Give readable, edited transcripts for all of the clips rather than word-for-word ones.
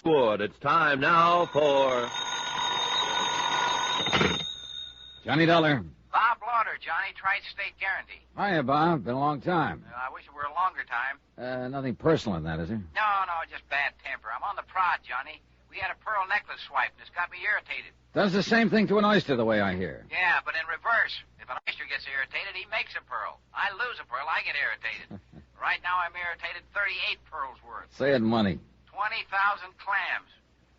Wood. It's time now for... Johnny Dollar. Bob Lauder, Johnny, Tri-State Guarantee. Hiya, Bob. Been a long time. I wish it were a longer time. Nothing personal in that, is there? No, just bad temper. I'm on the prod, Johnny. We had a pearl necklace swiped, and it's got me irritated. Does the same thing to an oyster, the way I hear. Yeah, but in reverse. If an oyster gets irritated, he makes a pearl. I lose a pearl, I get irritated. Right now, I'm irritated 38 pearls worth. Say it in money. 20,000 clams.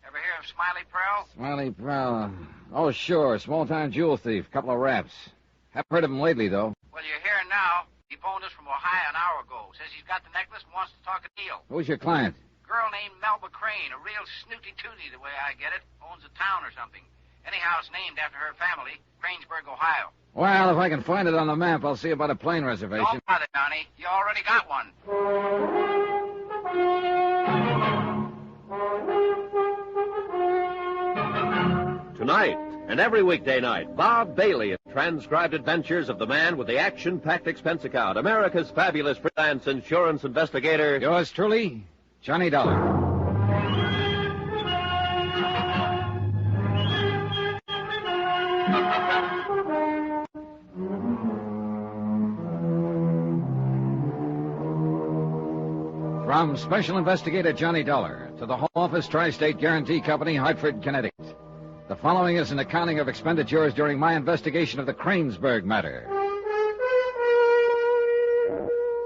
Ever hear of Smiley Pearl? Smiley Pearl. Oh, sure. Small-time jewel thief. Couple of raps. Haven't heard of him lately, though. Well, you're here now. He phoned us from Ohio an hour ago. Says he's got the necklace and wants to talk a deal. Who's your client? Girl named Melba Crane, a real snooty-tooty the way I get it. Owns a town or something. Anyhow, it's named after her family, Kranesburg, Ohio. Well, if I can find it on the map, I'll see about a plane reservation. Don't bother, Johnny. You already got one. Tonight and every weekday night, Bob Bailey in transcribed adventures of the man with the action-packed expense account, America's fabulous freelance insurance investigator. Yours truly, Johnny Dollar. From Special Investigator Johnny Dollar to the Home Office Tri-State Guarantee Company, Hartford, Connecticut. The following is an accounting of expenditures during my investigation of the Kranesburg matter.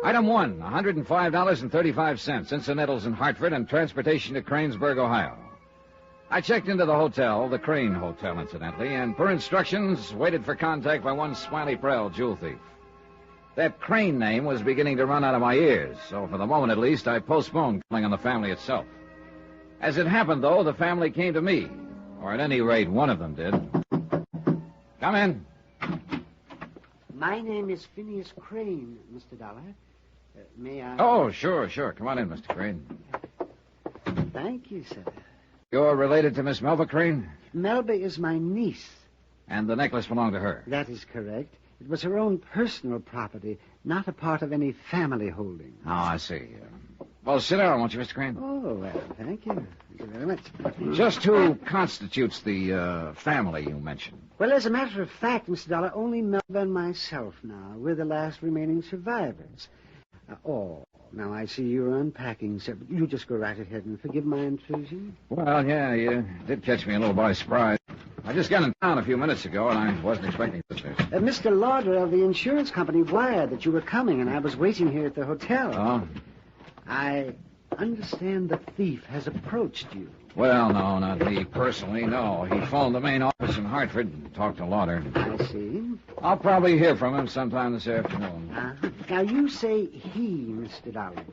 Item 1, $105.35, incidentals in Hartford and transportation to Kranesburg, Ohio. I checked into the hotel, the Crane Hotel, incidentally, and per instructions, waited for contact by one Smiley Pearl jewel thief. That Crane name was beginning to run out of my ears, so for the moment at least, I postponed calling on the family itself. As it happened, though, the family came to me, or at any rate, one of them did. Come in. My name is Phineas Crane, Mr. Dollar. May I... Oh, sure. Come on in, Mr. Crane. Thank you, sir. You're related to Miss Melba Crane? Melba is my niece. And the necklace belonged to her? That is correct. It was her own personal property, not a part of any family holding. Oh, I see. Well, sit down, won't you, Mr. Crane? Oh, well, thank you. Thank you very much. Just who constitutes the family you mentioned? Well, as a matter of fact, Mr. Dollar, only Melba and myself now. We're the last remaining survivors. Now I see you're unpacking, sir. You just go right ahead and forgive my intrusion. Well, yeah, you did catch me a little by surprise. I just got in town a few minutes ago, and I wasn't expecting visitors. Mr. Lauder of the insurance company wired that you were coming, and I was waiting here at the hotel. Oh? I understand the thief has approached you. Well, no, not me personally, no. He phoned the main office in Hartford and talked to Lauder. I see. I'll probably hear from him sometime this afternoon. Now, you say he, Mr. Dollar.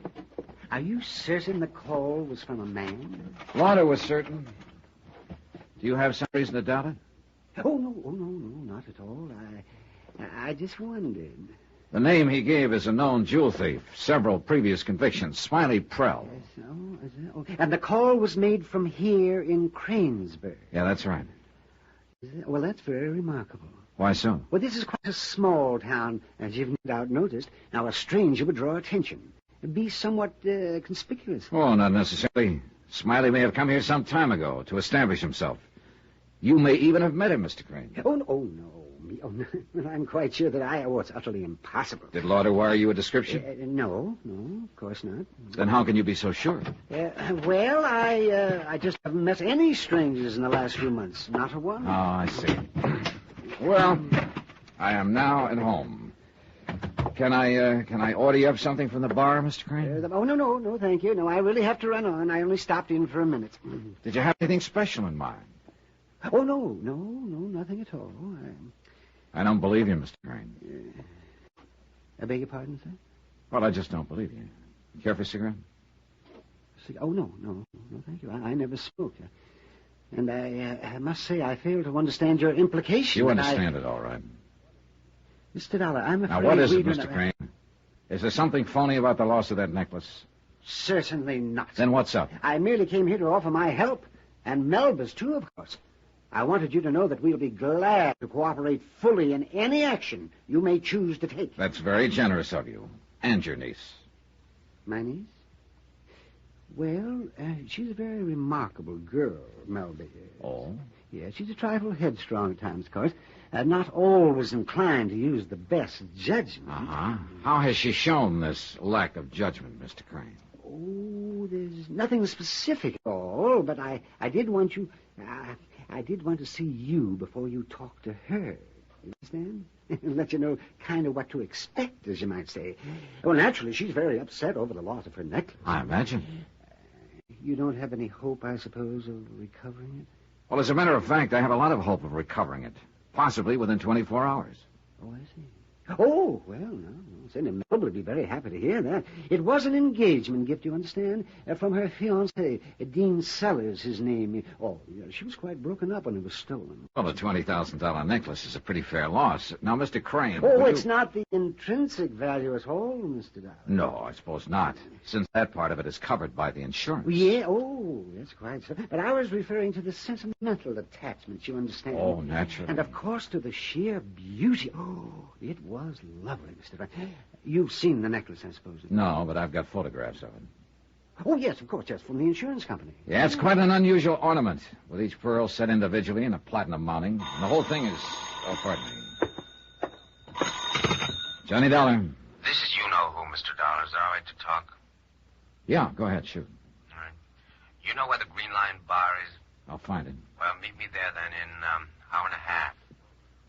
Are you certain the call was from a man? Lauder was certain. Do you have some reason to doubt it? Oh, no, not at all. I just wondered. The name he gave is a known jewel thief. Several previous convictions. Smiley Pearl. Yes, is it? Oh, and the call was made from here in Kranesburg. Yeah, that's right. Well, that's very remarkable. Why so? Well, this is quite a small town, as you've no doubt noticed. Now, a stranger would draw attention. Be somewhat conspicuous. Oh, not necessarily. Smiley may have come here some time ago to establish himself. You may even have met him, Mr. Crane. Oh, no. I'm quite sure that it's utterly impossible. Did Lauder wire you a description? No, of course not. Then how can you be so sure? Well, I just haven't met any strangers in the last few months. Not a one. Oh, I see. Well, I am now at home. Can I order you up something from the bar, Mr. Crane? No, thank you. No, I really have to run on. I only stopped in for a minute. Did you have anything special in mind? Oh, no, nothing at all. I don't believe you, Mr. Crane. I beg your pardon, sir? Well, I just don't believe you. Care for a cigarette? Oh, no, thank you. I never smoked. And I must say I fail to understand your implication. You understand it all right. Mr. Dollar, I'm afraid... Now, what is it, Mr. Crane? Is there something phony about the loss of that necklace? Certainly not. Then what's up? I merely came here to offer my help, and Melba's too, of course. I wanted you to know that we'll be glad to cooperate fully in any action you may choose to take. That's very generous of you. And your niece. My niece? Well, she's a very remarkable girl, Melby. Oh? Yeah, she's a trifle headstrong at times, of course. Not always inclined to use the best judgment. Uh-huh. How has she shown this lack of judgment, Mr. Crane? Oh, there's nothing specific at all, but I did want you... I did want to see you before you talk to her. You understand? Let you know kind of what to expect, as you might say. Well, naturally, she's very upset over the loss of her necklace. I imagine. You don't have any hope, I suppose, of recovering it? Well, as a matter of fact, I have a lot of hope of recovering it. Possibly within 24 hours. Oh, I see. Oh, well, no. Senator Melba would be very happy to hear that. It was an engagement gift, you understand, from her fiancé, Dean Sellers, his name. Oh, yeah, she was quite broken up when it was stolen. Well, the $20,000 necklace is a pretty fair loss. Now, Mr. Crane... Oh, it's not the intrinsic value at all, Mr. Dollar. No, I suppose not, since that part of it is covered by the insurance. Yeah, oh, that's quite so. But I was referring to the sentimental attachment, you understand. Oh, naturally. And, of course, to the sheer beauty. Oh, it was lovely, Mr. Dollar. You've seen the necklace, I suppose. No, but I've got photographs of it. Oh, yes, of course, yes, from the insurance company. Yeah, it's quite an unusual ornament, with each pearl set individually in a platinum mounting. And the whole thing is... Oh, pardon me. Johnny Dollar. This is you-know-who, Mr. Dollar. Is that all right to talk? Yeah, go ahead, shoot. All right. You know where the Green Line bar is? I'll find it. Well, meet me there then in hour and a half.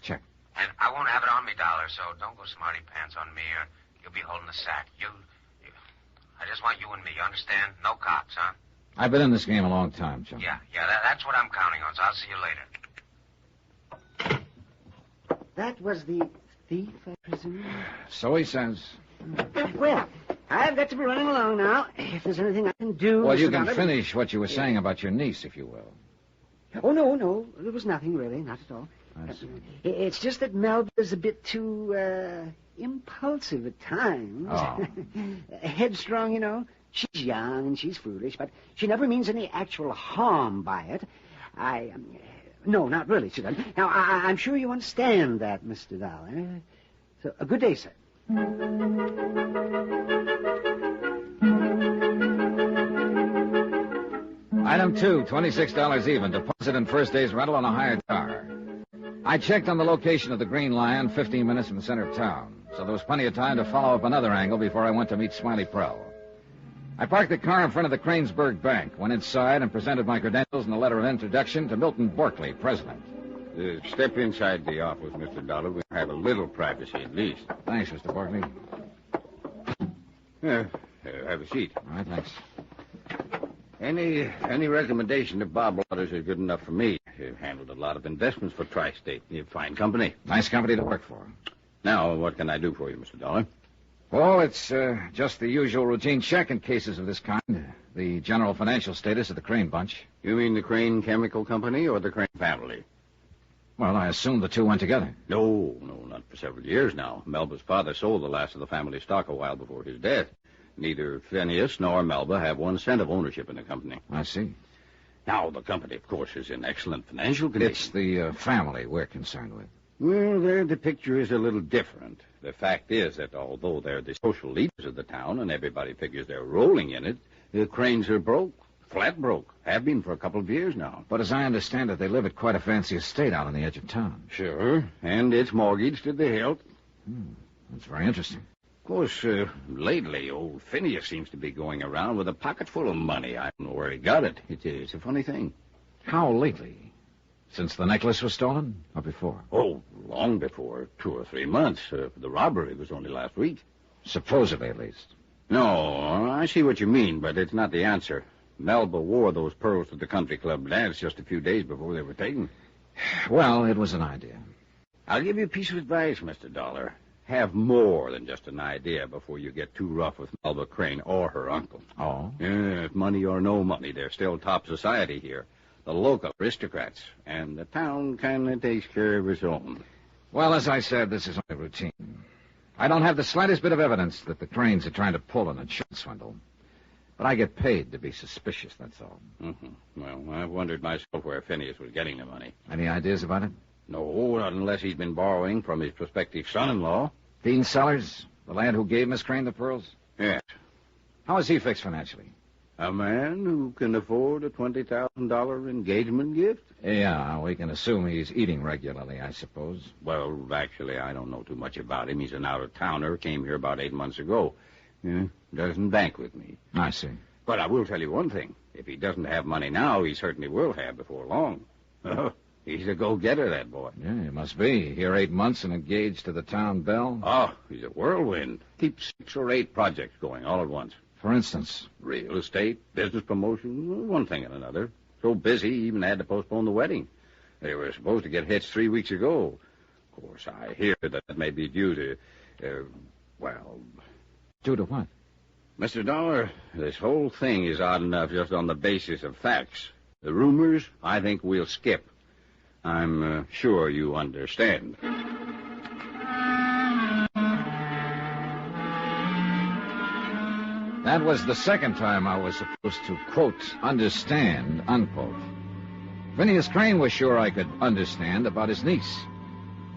Check. And I won't have it on me, Dollar, so don't go smarty pants on me or you'll be holding the sack. I just want you and me, you understand? No cops, huh? I've been in this game a long time, John. Yeah, that's what I'm counting on, so I'll see you later. That was the thief, I presume? So he says. Well, I've got to be running along now. If there's anything I can do... Well, you Mr. can Dollar... finish what you were saying about your niece, if you will. Oh, no. There was nothing, really. Not at all. I see. It's just that Melba's a bit too, impulsive at times. Oh. Headstrong, you know. She's young and she's foolish, but she never means any actual harm by it. No, not really, she doesn't. Now, I'm sure you understand that, Mr. Dollar. So, a good day, sir. Item 2, $26 even. Deposit and first day's rental on a hired car. I checked on the location of the Green Lion, 15 minutes from the center of town, so there was plenty of time to follow up another angle before I went to meet Smiley Prell. I parked the car in front of the Kranesburg Bank, went inside, and presented my credentials and a letter of introduction to Milton Borkley, president. Step inside the office, Mr. Dollar. We'll have a little privacy at least. Thanks, Mr. Borkley. Have a seat. All right, thanks. Any recommendation of Bob Waters is good enough for me. You've handled a lot of investments for Tri-State. You're fine company. Nice company to work for. Now, what can I do for you, Mr. Dollar? Well, it's just the usual routine check in cases of this kind. The general financial status of the Crane bunch. You mean the Crane Chemical Company or the Crane family? Well, I assume the two went together. No, not for several years now. Melba's father sold the last of the family stock a while before his death. Neither Phineas nor Melba have 1 cent of ownership in the company. I see. Now, the company, of course, is in excellent financial condition. It's the family we're concerned with. Well, there the picture is a little different. The fact is that although they're the social leaders of the town and everybody figures they're rolling in it, the Cranes are broke, flat broke, have been for a couple of years now. But as I understand it, they live at quite a fancy estate out on the edge of town. Sure, and it's mortgaged to the hilt. That's very interesting. Of course, lately, old Phineas seems to be going around with a pocket full of money. I don't know where he got it. It's a funny thing. How lately? Since the necklace was stolen, or before? Oh, long before. 2 or 3 months. The robbery was only last week. Supposedly, at least. No, I see what you mean, but it's not the answer. Melba wore those pearls to the country club dance just a few days before they were taken. Well, it was an idea. I'll give you a piece of advice, Mr. Dollar. Have more than just an idea before you get too rough with Melba Crane or her uncle. Oh? Yeah, money or no money, they're still top society here. The local aristocrats. And the town kind of takes care of its own. Well, as I said, this is only routine. I don't have the slightest bit of evidence that the Cranes are trying to pull an insurance swindle. But I get paid to be suspicious, that's all. Mm-hmm. Well, I've wondered myself where Phineas was getting the money. Any ideas about it? No, not unless he's been borrowing from his prospective son-in-law. Dean Sellers, the lad who gave Miss Crane the pearls? Yes. How is he fixed financially? A man who can afford a $20,000 engagement gift? Yeah, we can assume he's eating regularly, I suppose. Well, actually, I don't know too much about him. He's an out-of-towner, came here about 8 months ago. Doesn't bank with me. I see. But I will tell you one thing. If he doesn't have money now, he certainly will have before long. He's a go-getter, that boy. Yeah, he must be. Here 8 months and engaged to the town belle. Oh, he's a whirlwind. Keeps 6 or 8 projects going all at once. For instance? Real estate, business promotion, one thing and another. So busy, he even had to postpone the wedding. They were supposed to get hitched 3 weeks ago. Of course, I hear that may be due to, Due to what? Mr. Dollar, this whole thing is odd enough just on the basis of facts. The rumors, I think we'll skip. I'm sure you understand. That was the second time I was supposed to, quote, understand, unquote. Phineas Crane was sure I could understand about his niece.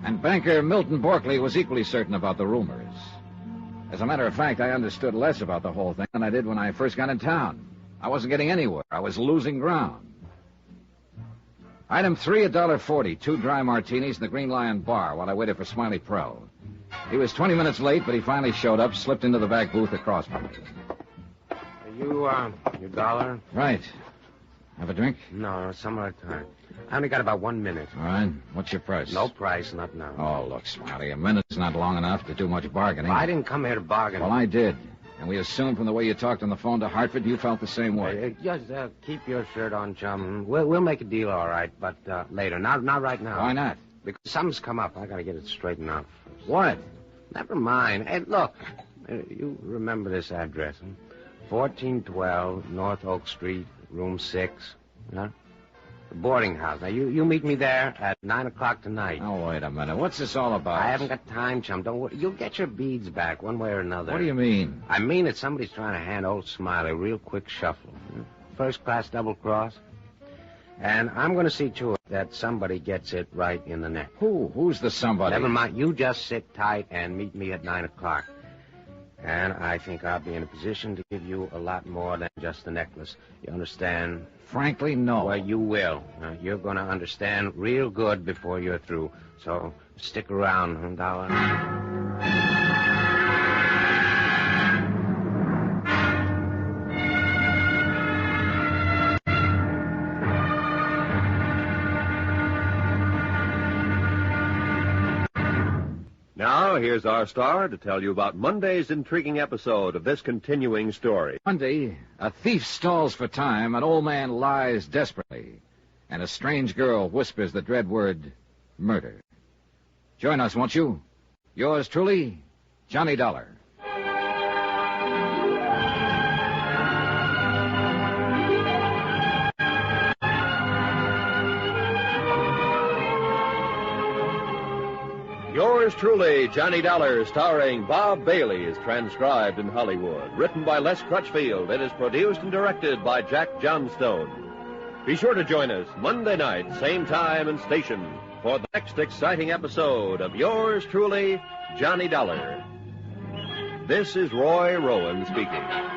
And banker Milton Borkley was equally certain about the rumors. As a matter of fact, I understood less about the whole thing than I did when I first got in town. I wasn't getting anywhere. I was losing ground. Item 3, $1.40, 2 dry martinis in the Green Lion Bar while I waited for Smiley Prell. He was 20 minutes late, but he finally showed up, slipped into the back booth across from me. Your dollar? Right. Have a drink? No, some other time. I only got about 1 minute. All right. What's your price? No price, not now. Oh, look, Smiley, a minute's not long enough to do much bargaining. Well, I didn't come here to bargain. Well, I did. And we assumed from the way you talked on the phone to Hartford, you felt the same way. Just keep your shirt on, chum. We'll make a deal, all right, but later. Not right now. Why not? Because something's come up. I got to get it straightened out first. What? Never mind. Hey, look. You remember this address, huh? 1412 North Oak Street, room 6. Huh? The boarding house. Now, you meet me there at 9 o'clock tonight. Oh, wait a minute. What's this all about? I haven't got time, chum. Don't worry. You'll get your beads back one way or another. What do you mean? I mean that somebody's trying to hand old Smiley a real quick shuffle. First-class double cross. And I'm going to see to it that somebody gets it right in the neck. Who? Who's the somebody? Never mind. You just sit tight and meet me at 9 o'clock. And I think I'll be in a position to give you a lot more than just the necklace. You understand? Frankly, no. Well, you will. You're going to understand real good before you're through. So stick around, Dollar. Now, here's our star to tell you about Monday's intriguing episode of this continuing story. Monday, a thief stalls for time, an old man lies desperately, and a strange girl whispers the dread word, murder. Join us, won't you? Yours truly, Johnny Dollar. Yours truly, Johnny Dollar, starring Bob Bailey, is transcribed in Hollywood. Written by Les Crutchfield. It is produced and directed by Jack Johnstone. Be sure to join us Monday night, same time and station, for the next exciting episode of Yours truly, Johnny Dollar. This is Roy Rowan speaking.